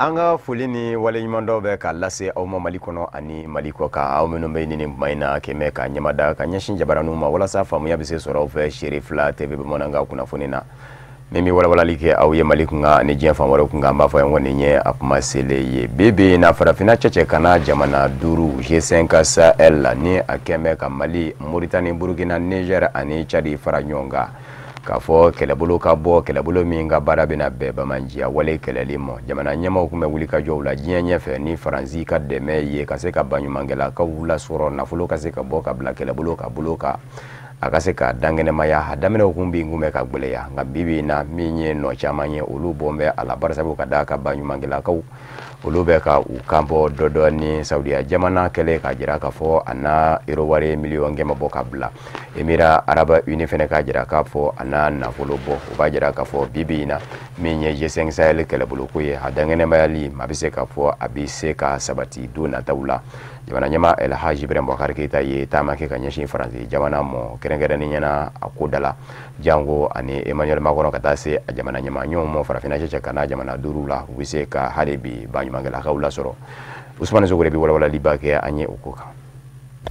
Anga fulini wale nyimando be ka lase aw ma Mali kono ani Mali ko ka aw menu be ni maina keme ka nyamada ka nyashin jabaranu ma wala sa famu ya bise soro fe Cherifla TV be monanga kuna funina mimi wala like aw ye Mali kunga ni je fa wala kunga mba fa ngoni nye apma sele ye bebe na farafina cheche kana jamana duru G5 Sahel ni akeme ka Mali Mauritanie Burkina Niger ani Chad faranyonga kafo kelebulu ka bo kelebulu minga bara bina be bamanjia wale kelelimo jamana nyama ukume wulika jo la jienye fe ni faranzi ka deme ye kaseka banyumangela ka wula soro na fulu kaseka bo ka bla kelebulu ka buluka akaseka dangene maya hadamene ukumbi ngume ka gboleya ngabibi na minye no chamanye ulu bombe ala barsabu kadaka banyumangela ka ulube ka ukambo dodoni Saudia jamana kele ka jira ka fo ana iroware miliyon ngema boka bla emira araba uni fene ka jira ka fo ana na fulubo uba jira ka fo bibina minye G5 Sahel kele bulukuye hadangene mayali mabise ka fo abise ka sabati duna taula jamana nyama El Haji Ibrahim Boubacar Keita ye tamake ka nyeshi faransi jamana mo kerengere ni nyana akudala jango ani Emmanuel Macron katase jamana nyama nyomo farafina cheche kana jamana durula wise ka haribi banyumangela kaula soro Usman Zogore bi wala libake anye ukuka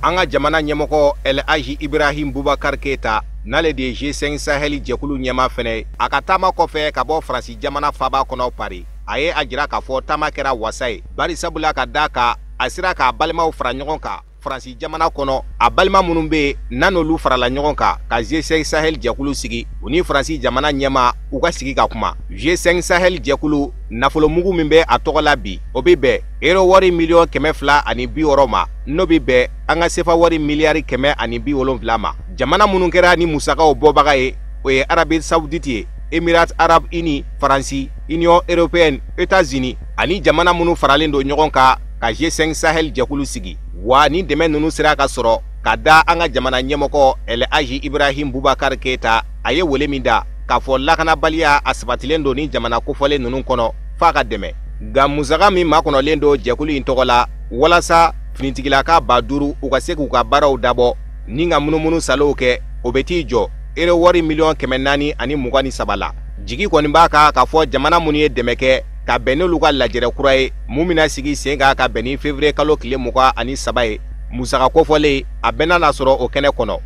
anga jamana nyemoko El Haji Ibrahim Boubacar Keita nale de G5 Sahel jekulu nyama fene akatama kofe kabo Fransi jamana faba kono pari aye ajira ka fo tamakera wasai bari sabula ka daka asira ka balma fara ɲɔgɔn ka Fransi jamana kono a balma munun be nanolu farala ɲɔgɔn ka G5 Sahel jɛkulu sigi uni Fransi jamana ɲɛma u ka sigi ka kuma G5 Sahel jɛkulu nafolo mugu min be a tɔgɔla bi o be bɛ euro wari miliyon 260 ma no be bɛ an ka sefa wari miliyari 170 ma jamana munun kɛra ni musakaw bɔbaga ye o ye Arabie Saoudite ye Émirats Arabes Unis Fransi Union Européenne États-Unis ani jamana munun faralen do ɲɔgɔn ka G5 Sahel jɛkulu sigi wa ni dɛmɛ nunu sira ka sɔrɔ ka da an ka jamana ɲɛmɔgɔ El Haji Ibrahim Boubacar Keita a ye wele min da k'a fɔ lakanabaliya a sabatilen do ni jamana kofɔlen nunu kɔnɔ f'a ka dɛmɛ nka musaka min makɔnɔlen do jɛkulu in tɔgɔ la walasa finitigilaka 5000 u ka se k'u ka baaraw dabɔ ni ka munumunu salow kɛ o bɛ t'i jɔ euro wari miliyon 423 la jigi kɔni b'a kan k'a fɔ jamana minnu ye dɛmɛ kɛ ka bɛn n'olu ka lajɛrɛ kura ye mun bɛna sigi sen kan ka bɛn ni février kalo tile 23 ye musaka kofɔlen a bɛna na sɔrɔ o kɛnɛ kɔnɔ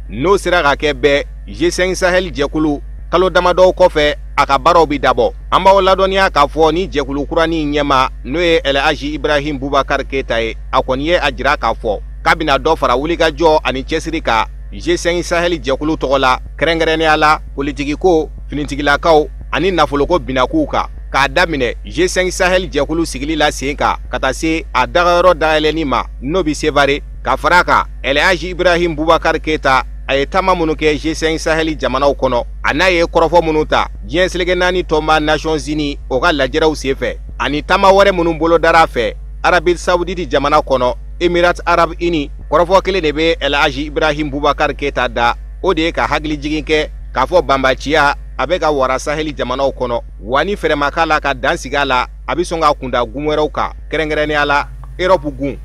n'o sera ka kɛ bɛɛ G5 Sahel jɛkulu kalo damadɔw kɔfɛ a ka baaraw bi dabɔ an b'aw ladɔnniya k'a fɔ ni jɛkulu kurani ɲɛma n'o ye El Haji Ibrahim Boubacar Keita ye a kɔni ye a jira k'a fɔ k'a bɛna dɔ fara wulikajɔ ani cɛsiri kan G5 Sahel jɛkulu tɔgɔ la kɛrɛnkɛrɛnnenya la politiki ko finitigilakaw ani nafoloko binakuw kan k'a daminɛ G5 Sahel jɛkulu sigili la sen kan ka taa se a dagayɔrɔ dayɛlɛnni ma n'o bi sevare ka fara kan El Haji Ibrahim Boubacar Keita a ye taama minnu kɛ G5 Sahel jamanaw kɔnɔ a n'a ye kɔrɔfɔ minnu ta diɲɛ seleke naani tɔnba Nations Unies o ka lajɛrɛw senfɛ ani taama wɛrɛ minnu bolodara fɛ Arabie Saoudite jamana kɔnɔ Émirats Arabes Unis kɔrɔfɔ kelen de bɛ El Haji Ibrahim Boubacar Keita da o de ye ka hakilijigin kɛ k'a fɔ banbaciya a bɛ ka wara Sahel jamanaw kɔnɔ wa ni fɛrɛma k'a la ka dan sigi a la a bɛ sɔn ka kunda gun wɛrɛw kan kɛrɛnkɛrɛnnenya la Europe gun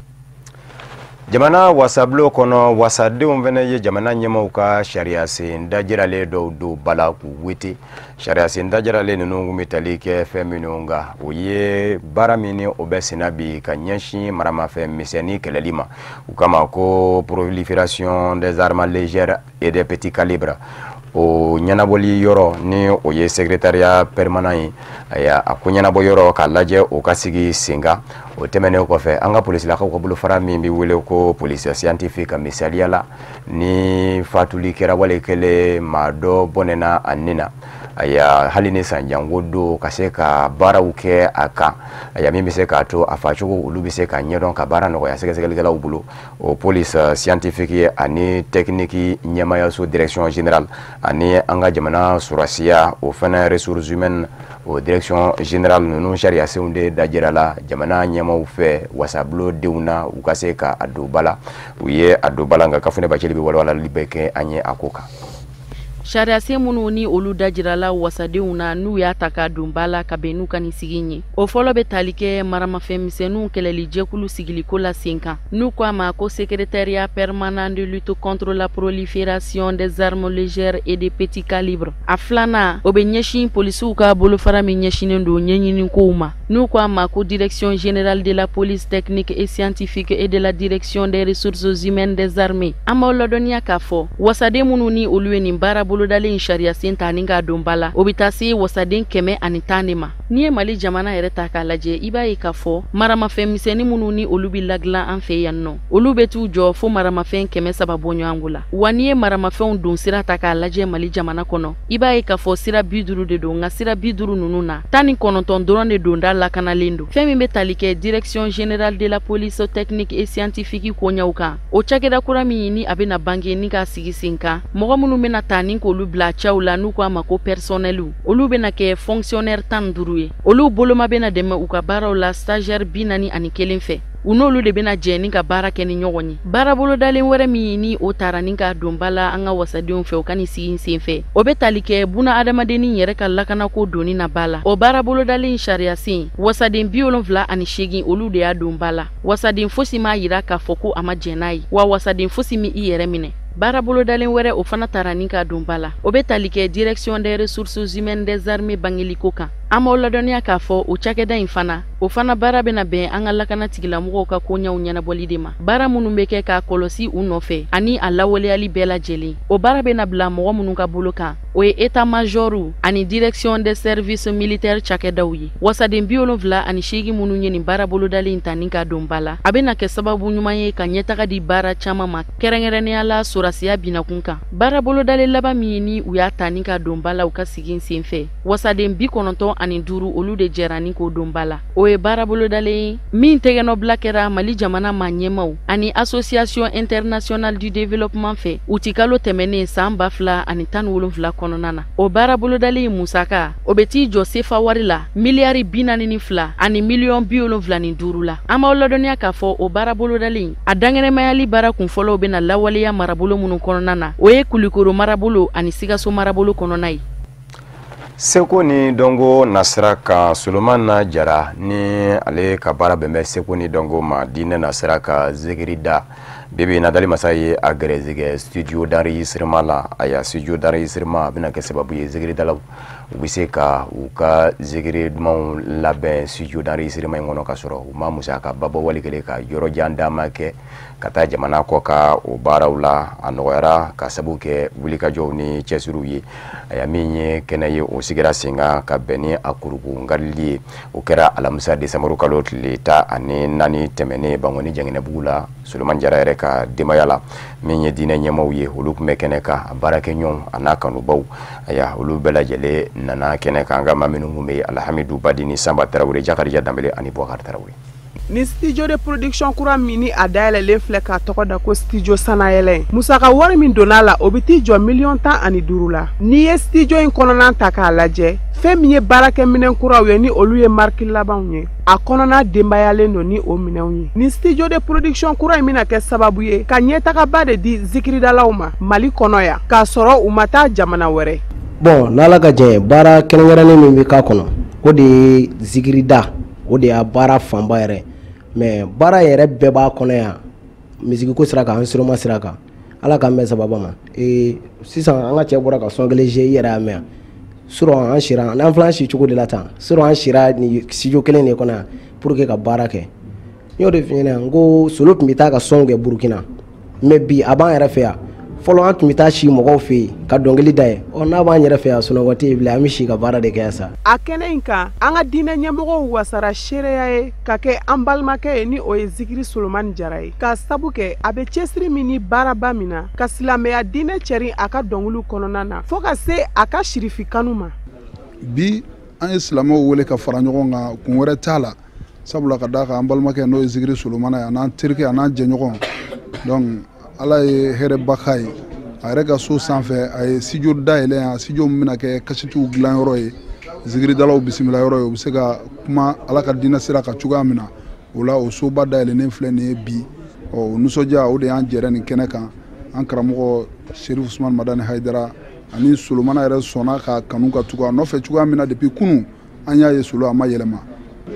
jamana wasablo kono wasadenw fana ye jamana ɲɛmaw ka sariya sen dajirale dɔw do bala k'u witi sariya sen dajirale ninnu bɛ tali kɛ fɛn minnu kan o ye baara min ni o bɛ senna bi ka ɲɛsin maramafɛn misɛnnin kɛlɛli ma u kama ko prolifération des armes légères et des petits calibres o ɲɛnabɔli yɔrɔ ni o ye secrétariat permanent ye a ko ɲɛnabɔ yɔrɔ k'a lajɛ o ka sigi sen kan o tɛmɛnen kɔfɛ an ka polisilakaw ka bolofara min bɛ wele ko police scientifique misaliya la ni fatuli kɛra wale kɛlen maa dɔ bɔnɛna a nin na hali ni sanjango do ka se ka baaraw kɛ a kan min bɛ se k'a to a facogo olu bɛ se ka ɲɛdɔn ka baara nɔgɔya sɛgɛsɛgɛlikɛlaw bolo o police scientifique ye ani technique ɲɛmayaso direction générale ani an ka jamana surasiya o fana ressources humaines o direction générale ninnu sariya senw de dajira la jamana ɲɛmaw fɛ wasablo denw na u ka se ka a don ba la u ye a don ba la nka Kafunɛ Bacili bɛ walawalali bɛ kɛ an ye a ko kan Sariya sen minnu ni olu dajirala wasadenw na n'u y'a ta ka don ba la ka bɛn n'u ka nin sigi ɲɛ. O fɔlɔ bɛ tali kɛ maramafɛnmisɛnninw kɛlɛli jɛkulu sigiliko la sen kan. N'u ko a ma ko secrétariat permanent de lutte contre la prolifération des armes légères et de petits calibres. A filanan o bɛ ɲɛsin polisiw ka bolofara min ɲɛsinen don ɲɛɲinikow ma. N'u ko a ma ko direction générale de la police technique et scientifique et de la direction des ressources humaines des armées. An b'aw ladɔnniya k'a fɔ wasaden minnu ni olu ye nin baara bolodalen sariya sen ta ni k'a don ba la o bɛ taa se wasaden 110 de ma. N'i ye Mali jamana yɛrɛ ta k'a lajɛ i b'a ye k'a fɔ maramafɛnmisɛnnin minnu ni olu bɛ ladilan an fɛ yan nɔ olu bɛ t'u jɔ fo maramafɛn 300 bɔɲɔgɔnko la. Wa n'i ye maramafɛnw don sira ta k'a lajɛ Mali jamana kɔnɔ i b'a ye k'a fɔ sira 50 de don nka sira 50 ninnu na 19 dɔrɔn de don da lakanalen don. Fɛn min bɛ tali kɛ direction générale de la police technique et scientifique koɲɛw kan o cakɛda kura min ni a bɛna bange ni k'a sigi sen kan mɔgɔ minnu bɛna ta ni k'olu bila cɛw la n'u ko a ma ko personnel olu bɛna kɛ fonctionnaire 15 ye. Olu boloma bɛna dɛmɛ u ka baaraw la stagiaire 41 fɛ. U n'olu de bɛna jɛ ni ka baara kɛ ni ɲɔgɔn ye. Baara bolodalen wɛrɛ min ni o taara ni ka don ba la an ka wasadenw fɛ o ka nin sigi sen fɛ o bɛ tali kɛ buna adamadennin yɛrɛ ka lakanako donni na ba la. O baara bolodalen sariya sen wasaden 78 olu de y'a don ba la. Wasaden fosi m'a yira k'a fɔ ko a ma jɛn n'a ye wa wasaden fosi mi i yɛrɛ minɛ. Baara bolodalen wɛrɛ o fana taara ni ka don ba la. O bɛ tali kɛ direction des ressources humaines des armées bangeliko kan. An b'aw ladɔnniya k'a fɔ o cakɛda in fana o fana baara bɛna bɛn an ka lakana tigilamɔgɔw ka koɲɛw ɲɛnabɔli de ma. Baara minnu bɛ kɛ k'a kɔlɔsi u nɔfɛ ani a lawaleyali bɛɛ lajɛlen. O baara bɛna bila mɔgɔ minnu ka bolo kan o ye état major ani direction des services militaires cakɛdaw ye. Wasaden 78 minnu ye nin baara bolodalen ta ni ka don ba la a bɛna kɛ sababu ɲuman ye ka ɲɛtaga di baara caman ma kɛrɛnkɛrɛnnenya la sorasiya binakun kan. Baara bolodalen laban min ni u y'a ta ni ka don ba la u ka sigi sen fɛ wasaden 95 olu de jɛra ni k'o don ba la. O ye baara bolodalen min tɛgɛnɔbila kɛra Mali jamana ma ɲɛmaw ani association internationale du développement fɛ u ti kalo tɛmɛnen san 2017 kɔnɔna na. O baara bolodalen musaka o bɛ t'i jɔ sefa wari la miliyari 42 ani miliyɔn 75 la. An b'aw ladɔnniya k'a fɔ o baara bolodalen a dangɛnɛmayali baara kunfɔlɔw bɛna lawaleya marabolo minnu kɔnɔna na o ye Kulikoro marabolo ani Sikaso marabolo kɔnɔna ye. Seko ni dongo nasira ka Solomana Jara ni ale ka baara bɛnbɛ Seko ni dongo ma diinɛ nasira ka zikirida bebe na dali masa ye a gɛrɛzigɛ studio d'enregistrement la aya studio d'enregistrement a bɛna kɛ sababu ye zikiridalaw u bɛ se ka u ka zikiri dumanw labɛn studio d'enregistrement in kɔnɔ ka sɔrɔ u ma musaka ba bɔ wali kelen ka yɔrɔ jan d'a ma kɛ ka taa jamana kɔ ka o baaraw la a nɔgɔyara ka sabu kɛ wulikajɔw ni cɛsiriw ye aya min ye kɛnɛ ye o sigira sen kan ka bɛn ni a kuruku ngarili ye o kɛra alamisa Decembre kalo tile 14 tɛmɛnen Bangoni Janginɛbugu la Solomana Jara yɛrɛ ka denbaya la min ye diinɛ ɲɛmaw ye olu tun bɛ kɛnɛ kan a baarakɛɲɔgɔnw a n'a kanubaw aya olu bɛɛ lajɛlen nana kɛnɛ kan an ka maa minnu tun bɛ Alhamidu Badini Samba Tarawele Jakarija Danbele ani Boubacar Tarawele. Ni studio de production kura mini a dayɛlɛlen filɛ k'a tɔgɔ da ko studio sanayɛlɛ musaka wari min donna la o bɛ t'i jɔ 15 la. N'i ye studio in kɔnɔna ta k'a lajɛ fɛn min ye baarakɛminɛn kuraw ye ni olu ye marque labanw ye a kɔnɔna denbayalen don ni o minɛnw ye. Ni studio de production kura in bɛna kɛ sababu ye ka ɲɛtagaba de di zikiridalaw ma Mali kɔnɔ yan k'a sɔrɔ u ma taa jamana wɛrɛ. Bon n'Ala ka jɛ baara kɛrɛnkɛrɛnnen min bɛ k'a kɔnɔ o de ye zikirida o de y'a baara fanba yɛrɛ. Mais baara yɛrɛ bɛɛ b'a kɔnɔ yan misigiko sira kan instrument sira kan Ala k'an bɛn sababa ma. Sisan an ka cɛ bɔra ka son kelen i yɛrɛ y'a mɛn surɔ an sira n'an filɛ an si cogo de la tan surɔ an sira ni studio kelen de kɔnɔ yan pour que ka baara kɛ. N y'o de f'i ɲɛna n ko Solo tun bɛ taa ka son kɛ Burukina mais bi a b'an yɛrɛ fɛ yan fɔlɔ an tun bɛ taa si mɔgɔw fɛ yen ka dɔnkili da ye n'a b'an yɛrɛ fɛ yan sunɔgɔ tɛ yen bilen an bɛ si ka baara de kɛ yan sa. A kɛnɛ in kan an ka diinɛ ɲɛmɔgɔw wasara seereya ye ka kɛ an balimakɛ ye ni o ye zikiri Solomana Jara ye ka sabu kɛ a bɛ cɛsiri min ni baaraba min na ka silamɛya diinɛ cɛrin a ka dɔnkiliw kɔnɔna na fo ka se a ka shirifi kanu ma. Bi an ye silamɛw wele ka fara ɲɔgɔn kan kun wɛrɛ t'a la sabula ka d'a kan an balimakɛ n'o ye zikiri Solomana ye a n'an terikɛ a n'an jɛɲɔgɔn donc Ala ye hɛrɛba k'a ye a yɛrɛ ka so sanfɛ a ye studio dayɛlɛ yan studio min bɛna kɛ kasitiw dilan yɔrɔ ye zikiridalaw bisimila yɔrɔ ye u bɛ se ka kuma Ala ka diinɛ sira kan cogoya min na o la o soba dayɛlɛnen filɛ nin ye bi o nisɔndiya o de y'an jɛrɛ nin kɛnɛ kan an karamɔgɔ Cherif Usmane Madani Hayidara ani Solomana yɛrɛ sɔnna ka kanu ka tugu a nɔfɛ cogoya min na depuis kunu an y'a ye Solo a ma yɛlɛma.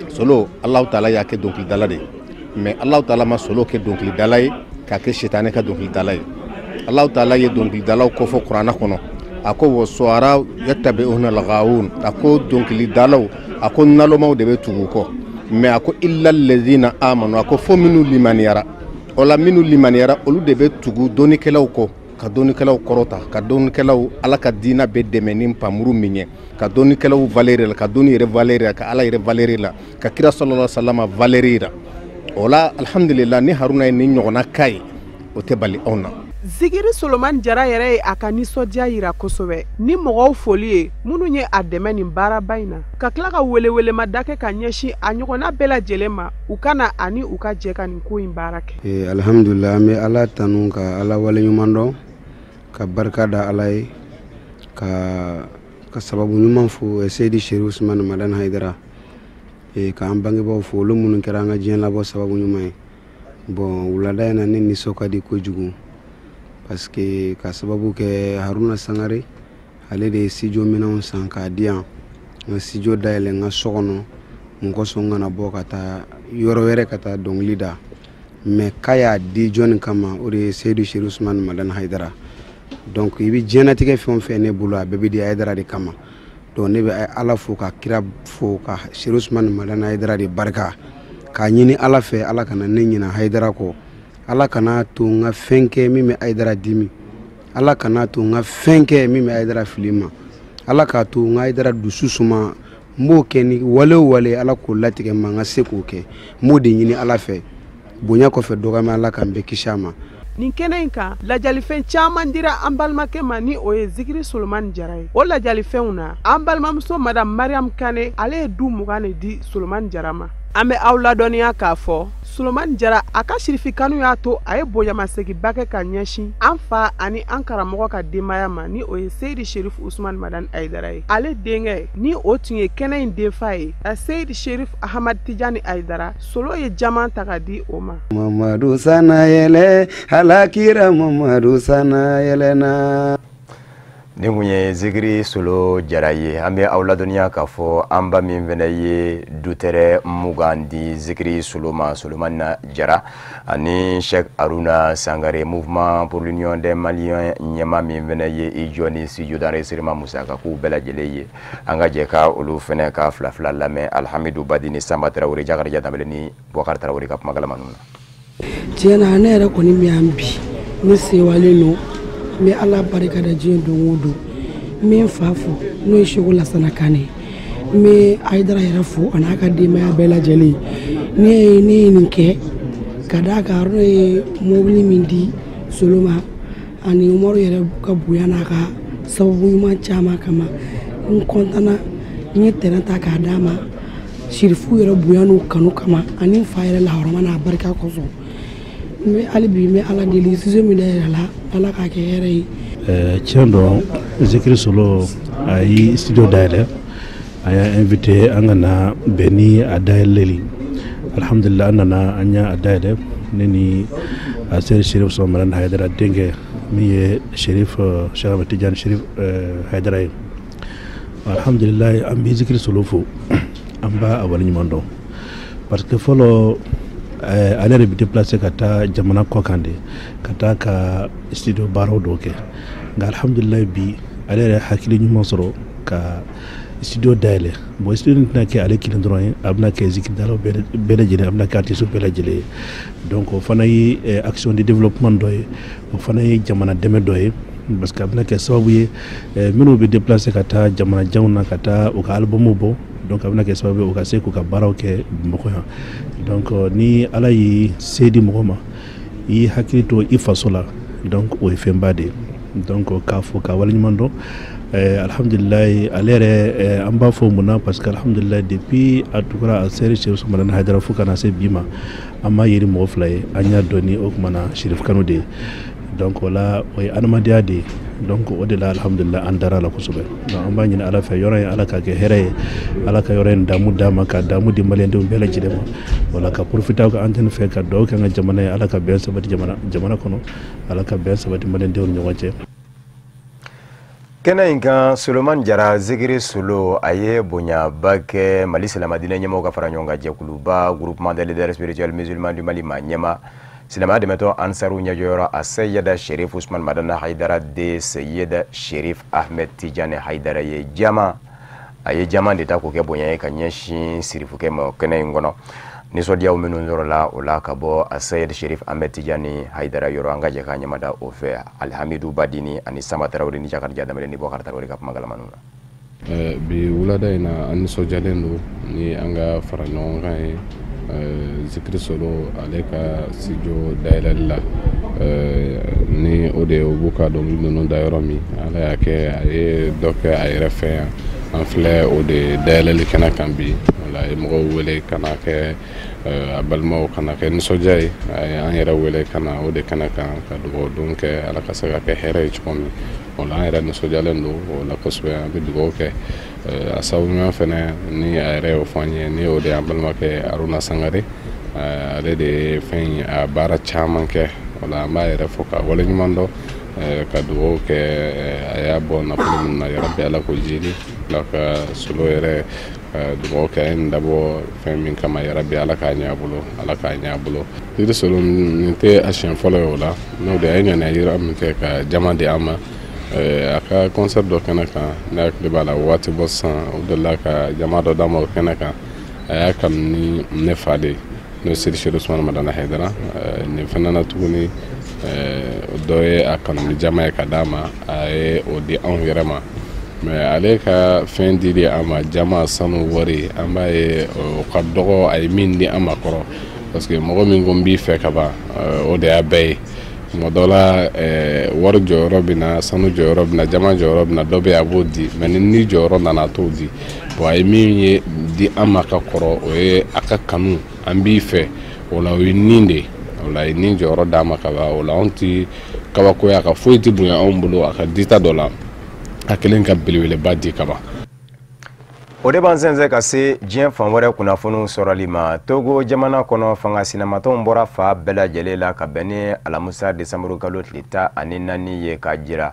Solo Allahu Taala y'a kɛ dɔnkilidala de mais Allahu Taala ma Solo kɛ dɔnkilidala ye k'a kɛ sitanɛ ka dɔnkilidala ye. Allahu Taala ye dɔnkilidalaw kɔfɔ Kurana kɔnɔ a ko wa suara yattabi'una al-ghawun a ko dɔnkilidalaw a ko nalomaw de bɛ tugu kɔ mais a ko illa allazina amanu a ko fo minnu limaniyara o la minnu limaniyara olu de bɛ tugu dɔnnikɛlaw kɔ ka dɔnnikɛlaw kɔrɔta ka dɔnnikɛlaw Ala ka diina bɛ dɛmɛ ni pamuru min ye ka dɔnnikɛlaw valeur la ka dɔnni yɛrɛ valeur la ka Ala yɛrɛ valeur la ka kira sallallahu alaihi wasallam valeur la o la alhamdulillah ni Haruna ye ni ɲɔgɔnna ka ye o tɛ bali anw na. Zigiri Solomani Jara yɛrɛ ye a ka nisɔndiya yira kosɛbɛ ni mɔgɔw foli ye minnu ye a dɛmɛ nin baaraba in na ka tila ka welewelema kɛ ka ɲɛsin a ɲɔgɔnna bɛɛ lajɛlen ma u kana ani u ka jɛ ka nin ko in baara kɛ. Alhamdulillah an bɛ Ala tanu ka Ala waleɲuman dɔn ka barika da Ala ye ka sababu ɲuman fo Seydi Cherif Usmane Madani Haidara k'an bangebaaw fo olu minnu kɛra an ka diɲɛ labɔ sababu ɲuman ye. Bon wulada in na ne nisɔn ka di kojugu parce que ka sababu kɛ Haruna Sangare ale de ye studio minɛnw san k'a di yan n ka studio dayɛlɛ n ka so kɔnɔ mun kosɔn n kana bɔ ka taa yɔrɔ wɛrɛ ka taa dɔnkili da mais k'a y'a di jɔnni kama o de ye Seydi Cherif Usmane Madani Haidara donc i bɛ diɲɛnatigɛ fɛn o fɛn ne bolo a bɛɛ bɛ di Haidara de kama donc ne bɛ Ala fo ka kira fo ka Cherif Usmane Madani Haidara de barika k'a ɲini Ala fɛ Ala kana ne ɲina Haidara kɔ Ala kana to n ka fɛn kɛ min bɛ Haidara dimi Ala kana to n ka fɛn kɛ min bɛ Haidara fili ma Ala k'a to n ka Haidara dusu suma n b'o kɛ ni wale o wale Ala k'o latigɛ n ma n ka se k'o kɛ n b'o de ɲini Ala fɛ bonya kɔfɛ dɔgɔyama Ala k'an bɛɛ kisi a ma. Nin kɛnɛ in kan lajalifɛn caman dira an balimakɛ ma ni o ye Zigiri Solomani Jara ye. O lajalifɛnw na an balimamuso Madame Mariam Kane ale ye du 20 de di Solomani Jara ma. An bɛ aw ladɔnniya k'a fɔ Solomani Jara a ka sirifi kanu y'a to a ye bonyamasegin kɛ ka ɲɛsin an fa ani an karamɔgɔ ka denbaya ma ni o ye Seydi Cherif Usmane Madani Haidara ye. Ale denkɛ ni o tun ye kɛnɛ in denfa ye a Seydi Cherif Ahmad Tijani Haidara Solo ye jaman ta ka di o ma. Mamadu sana yɛlɛ halakira Mamadu sana yɛlɛna. Ni kun ye Zigiri Solo Jara ye an bɛ aw ladɔnniya k'a fɔ an ba min fɛnɛ ye dutɛrɛ 20 di Zigiri Solo ma Solomani Jara ani Cheikh Haruna Sangare mouvement pour l'union des Maliens ɲɛma min fɛnɛ ye i jɔ ni studio d'enregistrement musaka k'u bɛɛ lajɛlen ye an ka jɛ ka olu fɛnɛ ka fila fila lamɛn Alhamidou Badi ni Samba Tarawele Jakarija Danbɛlɛ ni Boubacar Tarawele ka kuma galama ninnu na. Tiɲɛna ne yɛrɛ kɔni mi yan bi ne sewalen don n bɛ Ala barika da diɲɛ don o don n bɛ n fa fo n'o ye Seku Lasana Kane n bɛ Haidara yɛrɛ fo a n'a ka denbaya bɛɛ lajɛlen ne ye nin kɛ ka d'a kan Haruna ye mobili min di Solo ma ani Umaru yɛrɛ ka bonya n'a ka sababu ɲuman caman kama n kɔntana n ye terrain ta k'a d'a ma Chérifu yɛrɛ bonya n'u kanu kama ani n fa yɛrɛ lahɔrɔma n'a barika kosɔn n bɛ hali bi n bɛ Ala deli studio min dayɛlɛ la Ala k'a kɛ hɛrɛ ye. Tiɲɛ dɔn Zigiri Solo a ye studio dayɛlɛ a y'a invité an ka na bɛn ni a dayɛlɛli alhamdulillah an nana an y'a dayɛlɛ ne ni a Seydi Cherif Usmane Madani Haidara denkɛ min ye Cherif Cheikh Ahmed Tidiane Cherif Haidara ye alhamdulillah an bɛ Zigiri Solo fo an b'a waleɲuman dɔn parce que fɔlɔ ale yɛrɛ bɛ déplacer ka taa jamana kɔ kan de ka taa ka studio baaraw dɔw kɛ nka alhamdulillah bi ale yɛrɛ hakili ɲuman sɔrɔ ka studio dayɛlɛ bon studio in tɛna kɛ ale kelen dɔrɔn ye a bɛna kɛ zikiridalaw bɛɛ lajɛlen a bɛna kɛ artistes bɛɛ lajɛlen ye donc o fana ye action de développement dɔ ye o fana ye jamana dɛmɛ dɔ ye parce que a bɛna kɛ sababu ye minnu bɛ déplacer ka taa jamanajanw na ka taa u ka albumu bɔ donc a bɛna kɛ sababu ye u ka se k'u ka baaraw kɛ Bamakɔ yan donc ni Ala y'i se di mɔgɔ ma i hakili to i faso la donc o ye fɛnba de ye donc k'a fɔ ka waleɲuman dɔn alhamdulillah ale yɛrɛ an b'a fɔ mun na parce que alhamdulillah depuis a tugura a Seydi Cherif Usmane Madani Haidara fo kana se bi ma an m'a yeri mɔgɔ fila ye an y'a dɔn ni o tuma na Cherif Kanu de ye donc o la o ye adamadenya de ye donc o de la alhamdulillah an dara la kosɛbɛ donc an b'a ɲini Ala fɛ yɔrɔ in Ala ka kɛ hɛrɛ ye Ala ka yɔrɔ in damu d'a ma ka damu di maliyɛndenw bɛɛ lajɛlen ma wala ka profiter ka antenne fɛ ka dugawu kɛ an ka jamana ye Ala ka bɛn sabati jamana kɔnɔ Ala ka bɛn sabati maliyɛndenw ni ɲɔgɔn cɛ. kena inka Suleman Jara Zikiri Solo aye bonya bake Mali Silamadine nyemo ka fara nyonga jekuluba groupement des leaders spirituels musulmans du Mali manyema silama de meto ansaru nyajoro a Sayyida Sherif Ousmane Madana Haidara de Sayyida Sherif Ahmed Tijane Haidara ye jama aye jama de ta ko ke bonya ka nyeshi sirifuke mo kena ingono nisodia umenu nzorola ola kabo a Sayyida Sherif Ahmed Tijane Haidara yoro angaje ka nyamada ofe Alhamidou Badini ani sama tarawri ni jakar jadamele ni bokar tarawri ka magala manuna bi wulada ina an sojalendo ni anga faranonga Zikiri Solo aleka sijo dailalla ni ode obuka do no dayromi ala yake ay doke ay refe en flé ode dailali kana kambi wala mo wele kana ke abalmo kana ke sojay ay yara wele kana ode kana kan ka do donc ala kasaga ke here chkomi wala era no sojalendo wala kosbe be do ke asawuma fene ni ayre o fanye ni o de ambalma ke Aruna Sangare ale de fen a bara chaman ke wala ma ayre foka wala nyumando ka do ke aya bona pulum na rabbi ala ko jili la ka solo ere do ke ndabo fen min kama rabbi ala ka nyabulo Zikiri Solo nte ashen folo wala no de aynya na yira amte ka jama de ama aka concert do kanaka na klibala wati bosan udalla ka jamaado damo kanaka aya kam ni ne fade no sir Sherif Ousmane Madana Haidara ni fanana tuguni doye akam ni jama ka dama ay odi environnement mais aleka fin didi ama jama sanu wari amba e ka dogo ay mindi ama koro parce que mo min gombi fe kaba odi abay modola war joro bina sanu joro bina jama joro bina dobe abodi men ni joro nana todi bo ay mi di amaka koro o e aka kanu ambi fe wala wininde wala ni joro dama kaba wala onti kaba ko ya ka foiti buya ombulo aka dita dola akelen ka bilwele badi kaba ode banzenze kase jien fanwore kuna funu soralima Togo jamana kono fanga sinamato mbora fa bela jelela ka bene alamusa Decembre kalo tlita aninani ye kajira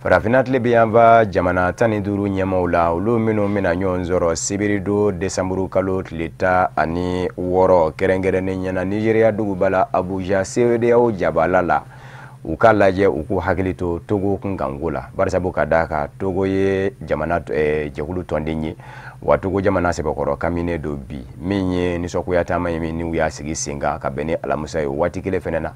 farafinat le biyamba jamana tani duru nyamaula ulu minu mina nyonzoro sibirido Decembre kalo tlita ani woro kerengere nyana Nigeria dugu bala Abuja sewede ya jabalala ukalaje uku hakilito Togo kungangula barisabu kadaka Togo ye jamana jekulu tondinyi watugo jamana sebokoro kamine do bi minye ni sokuya tama yimi ni uya sigi singa ka bene alamusa yo watikile fenena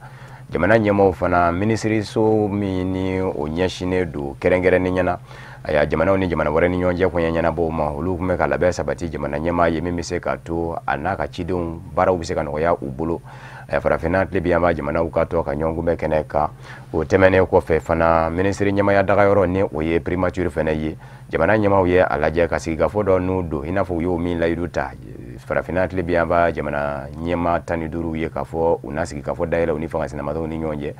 jamana nyemo fana ministry so mini onyashine do kerengere ni nyana aya jamana ni jamana wore ni nyonje ko nyana bo ma hulu kume kala be sabati jamana nyema yemi miseka to anaka chidon bara ubiseka no ya ubulo aya farafina tlebi yamba jamana ukato ka nyongu mekeneka o temene ko fe fana ministry nyema ya daga yoro ni oye primature fena yi jamana nyema uye alaje kasiga fodo nudo inafo yo mi la yuduta farafina tlebi yamba jamana nyema tani duru ye kafo unasiki kafo daila unifanga sina mato ni nyonje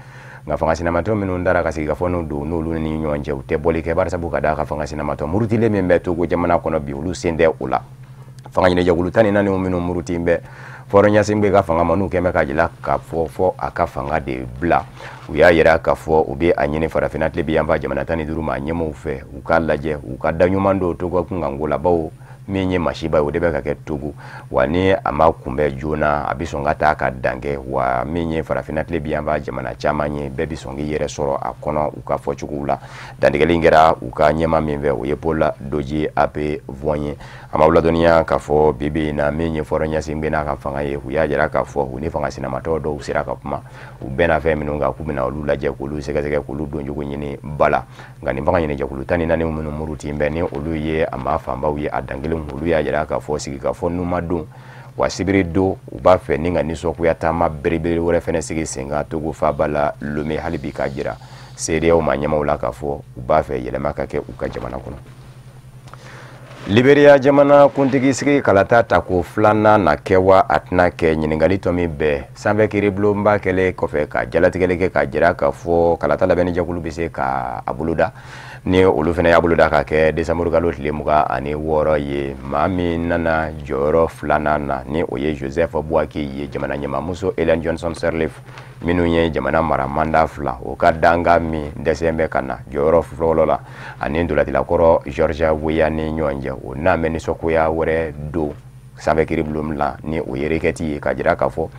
ngafanga sina mato minu ndara kasiga fo nudo nulu ni nyonje uteboli ke barsa buka da kafanga sina mato murutile membe to go jamana kono bi ulu sende ula fanga nyine jagulu tani nani minu murutimbe foro nyasimbe ka fanga manu keme ka jila ka fo aka fanga de bla uya yera ka fo ubi anyine farafina tlebi yamba jamana tani duru ma nyemo ufe ukalaje ukadanyumando to go kungangula bawo minye mashiba udebe kake Togo wani ama kumbe jona abisongata aka dange wa minye farafina tlebi yamba jamana chamanye bebi songi yere soro akono ukafo chukula dandigelingera ukanyema mimve uyepola doji ape voye ama ula dunia kafo bibi na minye foronya simbe na kafanga ye uyajera kafo unifanga sina matodo usira kapuma ubena fe minunga kubina olula je kulu sekazeke kulu donjo kunyini bala ngani mbanga nyine je kulu tani nani umunu muruti mbeni uluye ama famba uye adangele ulu ya jara ka fo sigi ka fo numa dun wa sibiri do uba fe ninga niso ku yatama beriberi wore fene sigi singa Togo fa bala lume halibi ka jira sede o manyama ula ka fo uba fe yelema ka ke uka jamana kuno Liberia jamana kuntigi sigi kalata tako flana na kewa atna ke nyiningali tomi be sambe kiriblo mba kele kofe ka jalatigele ke ka jira ka fo kalata labeni jakulu bise ka abuluda ni olu fene ya buluda ka ke Decembre kalo tile muka ani woro ye mami nana joro flana na ni oye Joseph Boaki ye jamana nyema muso Ellen Johnson Sirleaf minnu ye jamana mara manda fila o ka danga min Decembre kana jɔyɔrɔ fɔlɔ la ani dolatilakɔrɔ Georgia Weah ni ɲɔgɔn cɛ o n'a mɛ nisɔngoya wɛrɛ don sanfɛ kiribulon la ni o ye rekɛti ye ka jira k'a fɔ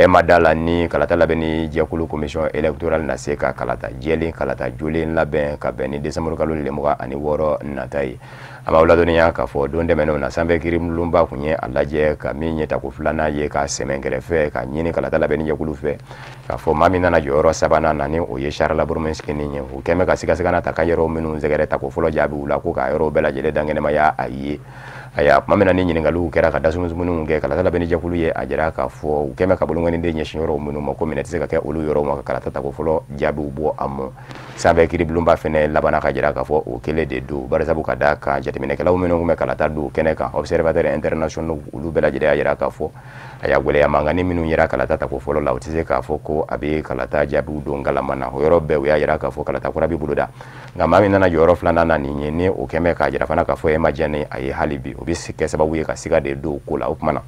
ma da la ni kalata labɛn ni jɛkulu commission électorale na se ka kalata jɛlen kalata jolen labɛn ka bɛn ni Decembre kalo 26 nata ye a b'aw ladɔnniya k'a fɔ don tɛmɛnenw na sanfɛ kiribulonba kun ye a lajɛ ka min ye tako filanan ye ka sɛmɛ kɛrɛfɛ ka ɲini kalata labɛn ni jɛkulu fɛ k'a fɔ maa min nana jɔyɔrɔ sabanan na ni o ye Charles Burmuskini ye o kɛmɛ ka sigasigana ta ka yɔrɔ minnu sɛgɛrɛ tako fɔlɔ jaabiw la ko ka yɔrɔ bɛɛ lajɛlen dangɛnɛmaya a ye aya kuma min na ni ɲininkaliw kɛra ka dasumumuniw kɛ kalata labɛn ni jɛkulu ye a jira k'a fɔ u kɛmɛ ka bolongɔniden ɲɛsin yɔrɔw minnu ma ko minɛ tɛ se ka kɛ olu yɔrɔw ma ka kalata tako fɔlɔ jaabiw bɔ a mɔ sanfɛ kiribulonba fɛnɛ labanna ka jira k'a fɔ o kelen de don barisabu ka da kan jateminɛkɛlaw minnu kun bɛ kalata don kɛnɛ kan observateur international olu bɛɛ lajɛlen y'a jira k'a fɔ a y'a gwɛlɛya mangani minnu yera kalata tako fɔlɔ la u tɛ se k'a fɔ ko a bɛ kalata jaabiw don galama na o yɔrɔ bɛɛ u y'a jira k'a fɔ kalata kura b'i bolo da nka maa min nana jɔyɔrɔ filanan na nin ye ni o kɛmɛ k'a jira fana k'a fɔ ma diya ni a ye hali bi o bɛ kɛ sababu ye ka siga de don ko la o kumana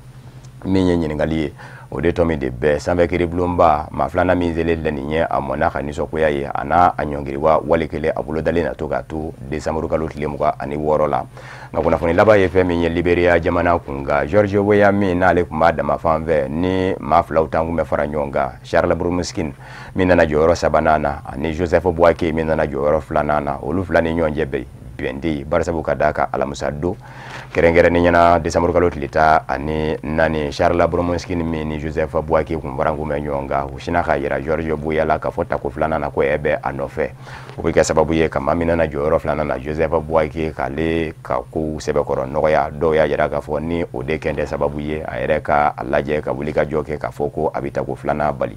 min ye ɲininkali ye o de tɔmi de bɛɛ sanfɛ kiribulonba maa filanan min selen la nin ye a mɔna ka nisɔngoya ye a n'a a ɲɔngiriwa wale kelen a bolo dalen na to k'a to Decembre kalo 26 la nka kunnafoni laban ye fɛn min ye Liberia jamana kun nka George Weah min n'ale kun b'a dama fan fɛ ni maa filaw tan kun bɛ fara ɲɔgɔn kan Charles Burmuskini min nana jɔyɔrɔ sabanan na ani Joseph Boaké min nana jɔyɔrɔ filanan na olu fila ni ɲɔgɔn cɛ bɛɛ bɛndi barisabu ka da ka alamisa don kɛrɛnkɛrɛnnen ɲɛna Decembre kalo tile ta ani naani Charles Burmuskini min ni Joseph Boaké kun barangu mɛ ɲɔgɔn kan u sina ka yira George Weah la ka fɔ tako filanan na ko bɛ a nɔfɛ o bɛ kɛ sababu ye ka maa min nana jɔyɔrɔ filanan na Joseph Boaké k'ale ka kow sɛbɛkɔrɔ nɔgɔya dɔw y'a jira k'a fɔ ni o de kɛn tɛ sababu ye a yɛrɛ ka lajɛ ka wuli ka jɔ kɛ k'a fɔ ko a bɛ tako filanan bali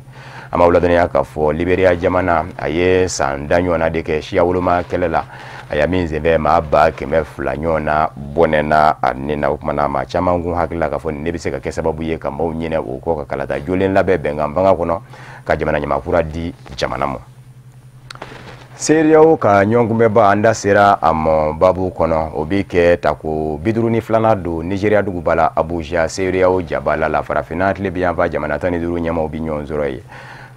an b'aw ladɔnniya k'a fɔ Liberia jamana a ye san da ɲɔgɔnna de kɛ siya woloma kɛlɛ la a y'a min sɛbɛn maa 200 ɲɔgɔn na bɔnɛ na a ni na o kumana maa caman kun hakili la k'a fɔ ne bɛ se ka kɛ sababu ye ka maaw ɲinɛ o kɔ ka kalata jolen labɛn bɛnkan fanga kɔnɔ ka jamana ɲamakura di jamana ma seereyaw ka ɲɔgɔnkunbɛba an da sera a mɔ babu kɔnɔ o bɛ kɛ tako 52 don Nigeria duguba la Abuja seereyaw jabala la farafinna tile bɛ yan fa jamana 15 ɲɛmaw bɛ ɲɔgɔn sɔrɔ yen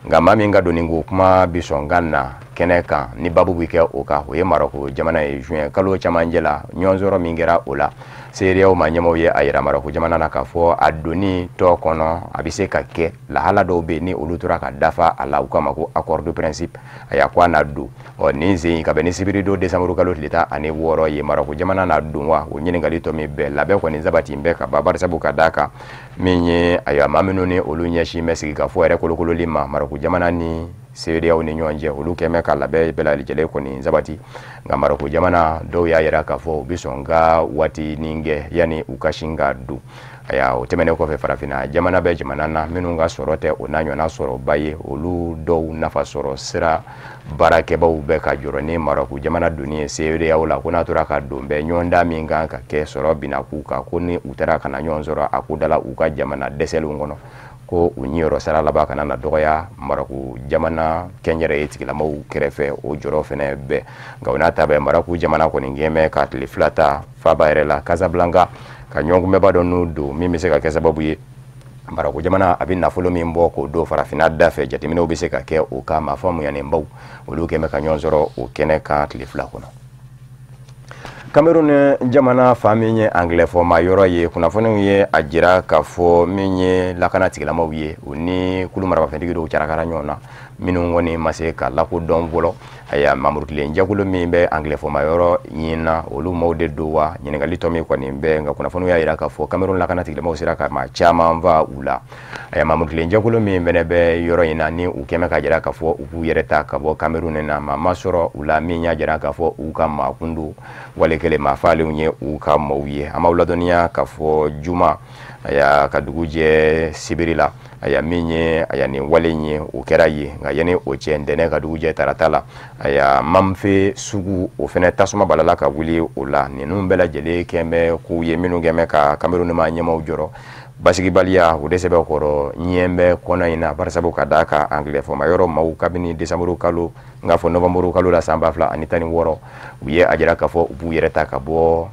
nka maa min ka donni ko kuma bi sɔn ka na kɛnɛ kan ni babu bɛ kɛ o kan o ye Maroko jamana ye juin kalo camancɛ la ɲɔgɔn sɔrɔ min kɛra o la seereyaw ma ɲɛmaw ye a yira Maroko jamana na k'a fɔ a donni tɔ kɔnɔ a bɛ se ka kɛ lahala dɔw bɛ yen ni olu tora ka dafa a la u k'a ma ko accord de principe a y'a ko a na don nin sen ka bɛn ni sibiri don Decembre kalo tile 16 ye Maroko jamana na don wa o ɲininkali tɔ min bɛɛ labɛn kɔni sabati bɛɛ ka ban barisabu ka d'a kan min ye a y'a maa minnu ni olu ɲɛsin bɛ sigi ka fɔ yɛrɛ kolokololi ma Maroko jamana ni seereyaw ni ɲɔgɔn cɛ olu kɛmɛ ka labɛn bɛɛ lajɛlen kɔni sabati nka Maroko jamana dɔw y'a yira k'a fɔ u bɛ sɔn ka waati nin kɛ yanni u ka sin ka don o tɛmɛnen kɔfɛ farafinna jamana bɛ jamana na minnu ka sɔrɔ tɛ o n'a ɲɔgɔnna sɔrɔba ye olu dɔw nafa sɔrɔ sira baarakɛbaw bɛ ka jɔrɔ ni Maroko jamana donni ye seereyaw la ko n'a tora ka don bɛɛ ɲɔgɔndan min kan ka kɛ sɔrɔ bina k'u kan ko ni u taara ka na ɲɔgɔn sɔrɔ a ko dala u ka jamana dɛsɛlenw kɔnɔ ko u ɲiyɔrɔ sara laban kana na dɔgɔya Maroko jamana kɛnyɛrɛye tigilamaw kɛrɛfɛ o jɔrɔ fɛnɛ bɛɛ nka o n'a ta bɛɛ Maroko jamana kɔni gɛnbɛ ka tile 2 ta faba yɛrɛ la Casablanca ka ɲɔgɔnkunbɛba dɔ n'u don min bɛ se ka kɛ sababu ye Maroko jamana a bɛ nafolo min bɔ k'o don farafinna da fɛ jateminɛw bɛ se ka kɛ o ka maa fɔ munyanenbaw olu kɛmɛ ka ɲɔgɔn sɔrɔ o kɛnɛ kan tile 2 kɔnɔ Cameroun jamana fa min ye anglais-fɔma yɔrɔ ye kunnafoniw ye a jira k'a fɔ min ye lakana tigilamaw ye u ni kulu marabafɛntigi dɔw carakara ɲɔgɔn na minnu kɔni ma se ka lakodɔn fɔlɔ aya mamurutilen jɛkulu min bɛ anglais-fɔma yɔrɔ ɲinina olu maaw de don wa ɲininkali tɔ min kɔni bɛ nka kunnafoniw y'a jira k'a fɔ Cameroun lakana tigilamaw sera ka maa caman fa u la aya mamurutilen jɛkulu min fɛnɛ bɛ yɔrɔ in na ni u kɛmɛ ka jira k'a fɔ u k'u yɛrɛ ta ka bɔ Cameroun na maa ma sɔrɔ u la min y'a jira k'a fɔ u ka maakundu wale kelen maa falenw ye u ka maaw ye an b'aw ladɔnniya k'a fɔ juma aya ka dugu jɛ sibiri la aya min ye aya nin wale ye o kɛra ye nka yanni o cɛ ntɛnɛ ka dugu jɛ tarata la aya mamfe sugu o fɛnɛ tasuma balala ka wuli o la ninnu bɛɛ lajɛlen kɛn bɛ k'u ye minnu kɛn bɛ ka Cameroun ma ɲɛmaw jɔrɔ basigibaliya o de sɛbɛn kɔrɔ ɲɛ bɛ kɔnɔ in na barisabu ka d'a kan anglais-fɔma yɔrɔ maaw kabini Decembre kalo n k'a fɔ Novembre kalo la san 2016 u ye a jira k'a fɔ u b'u yɛrɛ ta ka bɔ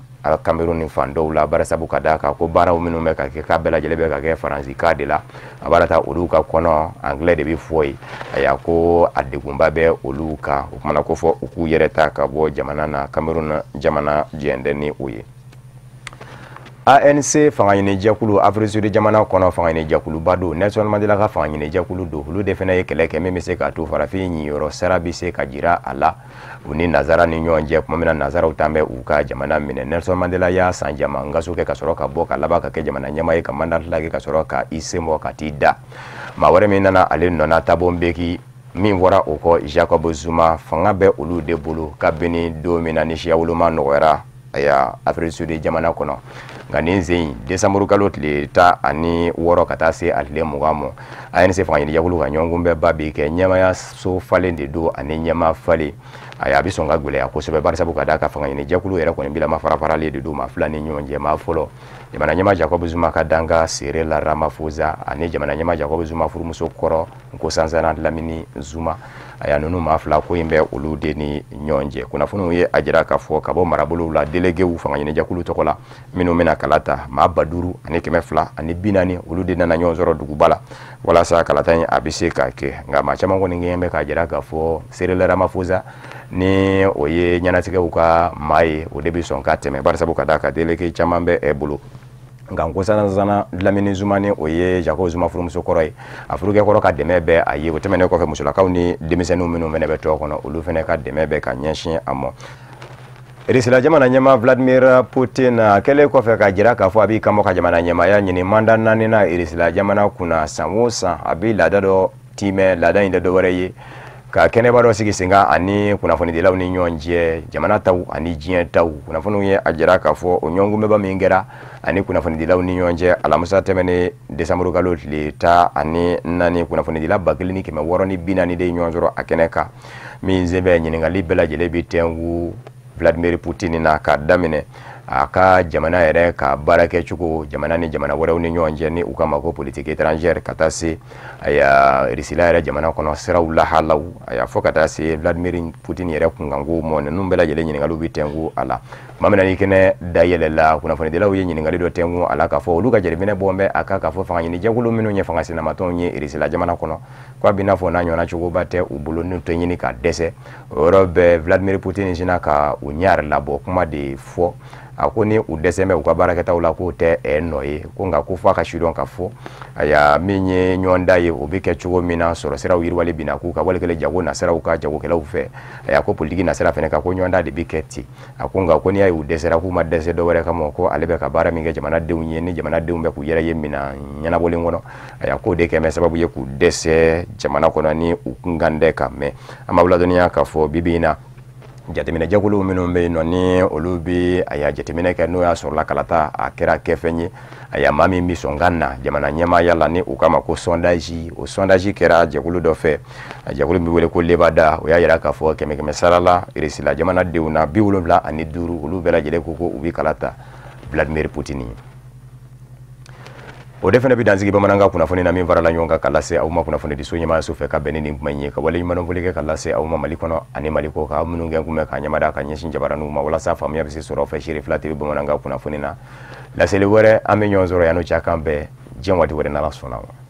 Cameroon ni fan dɔw la bari sabu ka da ka ko baaraw minnu bɛ ka kɛ k'a bɛɛ lajɛlen bɛ ka kɛ faransikan de la a b'a taa olu ka kɔnɔ anglais de bɛ fɔ yen a y'a ko a degunba bɛ olu kan o kumana ko fɔ u k'u yɛrɛ ta ka bɔ jamana na Cameroon jamana jɛndɛ ni o ye ANC fanga ɲini jɛkulu Afrique Sud jamana kɔnɔ fanga ɲini jɛkuluba don Nelson Mandela ka fanga ɲini jɛkulu don olu de fana ye kɛlɛ kɛ min bɛ se ka to farafin ɲiyɔrɔ sara bɛ se ka jira a la u ni nazara ni ɲɔgɔn cɛ kuma min na nazaraw tan bɛ u ka jamana minɛ Nelson Mandela y'a san jama ngaso kɛ ka sɔrɔ ka bɔ ka laban ka kɛ jamana ɲɛmaa ye ka mandat lage ka sɔrɔ ka i sen bɔ ka t'i da maa wɛrɛ min nana ale nɔna Thabo Mbeki min fɔra o kɔ Jacob Zuma fanga bɛ olu de bolo kabini don min na ni siya woloma nɔgɔyara aya Afrique Sud jamana kɔnɔ nka nin sen Decembre kalo tile 16 ka taa se a tile 20 ma ANC fanga ɲini jɛkulu ka ɲɔgɔn bɛɛ ba bi kɛ ɲɛmaya so falen de don ani ɲɛma falen a bɛ sɔn ka gɛlɛya kosɛbɛ bari sabu ka da ka fanga ɲini jɛkulu yɛrɛ kɔni bilama farafaralen de don ma fila ni ɲɔgɔn cɛ maa fɔlɔ jamana ɲɛma Jacob Zuma ka danga Cyril Ramaphosa ani jamana ɲɛma Jacob Zuma furumuso kɔrɔ Nkosazana Dlamini Zuma aya nunu maa fila ko in bɛ olu de ni ɲɔgɔn cɛ kunnafoniw ye a jira k'a fɔ ka bɔ marabolow la déléguéw fanga ɲini jɛkulu tɔgɔ la minnu bɛna kala ta maa 500 ani 200 ani 40 olu de nana ɲɔgɔn sɔrɔ duguba la walasa kalata in a bɛ se ka kɛ nka maa caman kɔni gɛn bɛ k'a jira k'a fɔ Cyril Ramaphosa ni o ye ɲɛnatigɛw ka maa ye o de bɛ sɔn ka tɛmɛ bari sabu ka da ka délégué caman bɛ bolo nka Nkosazana Dlamini Zuma ni o ye Jacob Zuma furumuso kɔrɔ ye a furukɛ kɔrɔ ka dɛmɛ bɛ a ye o tɛmɛnen kɔfɛ musolakaw ni denmisɛnninw minnu fɛnɛ bɛ tɔgɔ kɔnɔ olu fɛnɛ ka dɛmɛ bɛ ka ɲɛsin a ma Russie jamana ɲɛmaa Vladimir Putin kɛlen kɔfɛ ka jira k'a fɔ a b'i kanbɔ ka jamana ɲɛmaaya ɲini mandat 4 na Russie jamana kunna san o san a bɛ laada dɔ timɛ laada in tɛ dɔwɛrɛ ye ka kɛnɛba dɔ sigi sen kan ani kunnafonidilaw ni ɲɔgɔn cɛ jamana taw ani diɲɛ taw kunnafoniw ye a jira k'a fɔ o ɲɔgɔnkunbɛba min kɛra ani kunnafonidilaw ni ɲɔgɔn cɛ alamisa tɛmɛnen Decembre kalo tile 14 kunnafonidila 1640 de ɲɔgɔn sɔrɔ a kɛnɛ kan min sen bɛ ɲininkali bɛɛ lajɛlen bi tɛngu Vladimir Putin na ka daminɛ a ka jamana yɛrɛ ka baara kɛ cogo jamana ni jamana wɛrɛw ni ɲɔgɔn cɛ ni u ka ma ko politique étrangère ka taa se Russie yɛrɛ jamana kɔnɔ siraw lahalaw a y'a fɔ ka taa se Vladimir Putin yɛrɛ kunkanko mɔ ninnu bɛɛ lajɛlen ɲininkaliw bi tɛngu a la tuma min na ni kɛnɛ dayɛlɛla kunnafonidilaw ye ɲininkali dɔ tɛngu a la k'a fɔ olu ka jɛrɛminɛ bɔ bɛ a kan k'a fɔ fanga ɲini jɛkulu minnu ye fanga sinamatɔnw ye Russie jamana kɔnɔ k'a bɛ n'a fɔ n'a ɲɔgɔnna cogoba tɛ u bolo n'u tɛ ɲini ka dɛsɛ o yɔrɔ bɛɛ Vladimir Putin sina ka u ɲɛ labɔ kuma de fɔ a ko ni u dɛsɛ bɛ u ka baarakɛtaw la k'o tɛ nɔ ye ko nka ko f'a ka sidɔn ka fɔ aya min ye ɲɔgɔn da ye o bɛ kɛ cogo min na sɔrɔ siraw yiriwali bina k'u ka walikɛlen jago nasiraw ka jagokɛlaw fɛ aya ko politiki nasira fɛnɛ ka ko ɲɔgɔn da de bɛ kɛ ten a ko nka ko n'i y'a ye u dɛsɛra k'u ma dɛsɛ dɔwɛrɛ kama ko ale bɛ ka baara min kɛ jamanadenw ye ni jamanadenw bɛ k'u yɛrɛ ye mina ɲɛnabɔlen kɔnɔ aya k'o de kɛmɛ sababu ye k'u dɛsɛ jamana kɔnɔ ni u kunkan dɛ kan mɛ an b'a ladɔnniya k'a fɔ bibi in na jateminɛ jɛkulu minnu bɛ yen nɔ ni olu bɛ a y'a jateminɛ kɛ n'o y'a sɔrɔla kalata a kɛra kɛfɛn ye a y'a maa min bɛ sɔn ka na jamana ɲɛmaaya la ni u k'a ma ko sondage o sondage kɛra jɛkulu dɔ fɛ a jɛkulu bɛ wele ko lebada o y'a yira k'a fɔ 100 sara la Russie jamanadenw na 75 olu bɛɛ lajɛlen ko u bɛ kalata Vladimir Putin o de fana bɛ dansigi bamanankan kunnafoni na min farala ɲɔgɔn kan ka lase aw ma kunnafoni di so ɲɛmaa so fɛ ka bɛn ni kuma in ye ka wale ɲumanfɔli kɛ ka lase aw ma Mali kɔnɔ ani Mali kɔ ka minnu kɛ kun bɛ ka ɲɛmada ka ɲɛsin jabaraniw ma walasa faamuya bɛ se sɔrɔ aw fɛ Cherifla TV bamanankan kunnafoni na laseli wɛrɛ an bɛ ɲɔgɔn sɔrɔ yan n'o cɛ kan bɛɛ diɲɛ waati wɛrɛ n'Ala sɔnna ma